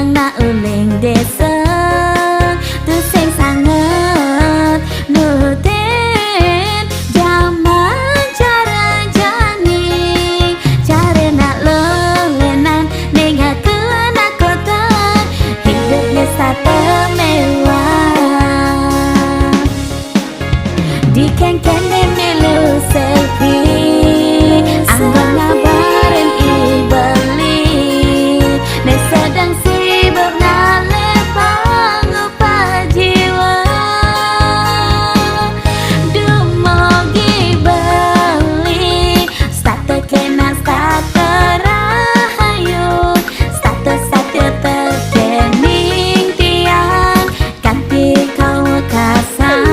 tiang na uling desa tu sing sangat nutin zaman cara jani cara nak lenan nengah ke anak kota hidupnya satu mewah di kengkeng melu selfie anggang ngabarin ibeli ne sedang sibuk nalepang apa jiwa dumogi beli starter kena starter rahayu starter terkening tiang ganti kau kasar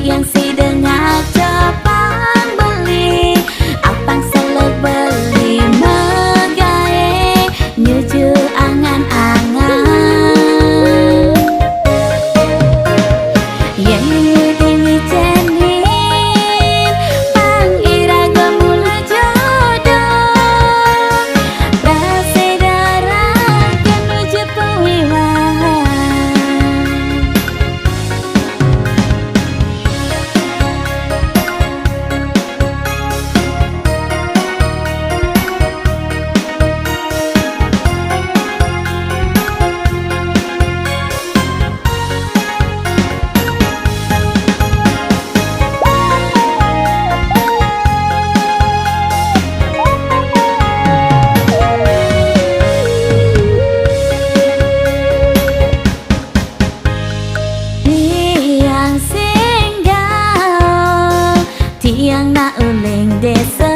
yang si dengar cepat beli apang selek beli megae nyuju angan-angan yang ini cenin pang iraga mula jodoh bersedara menuju pewiwahan. Tiang na uling desa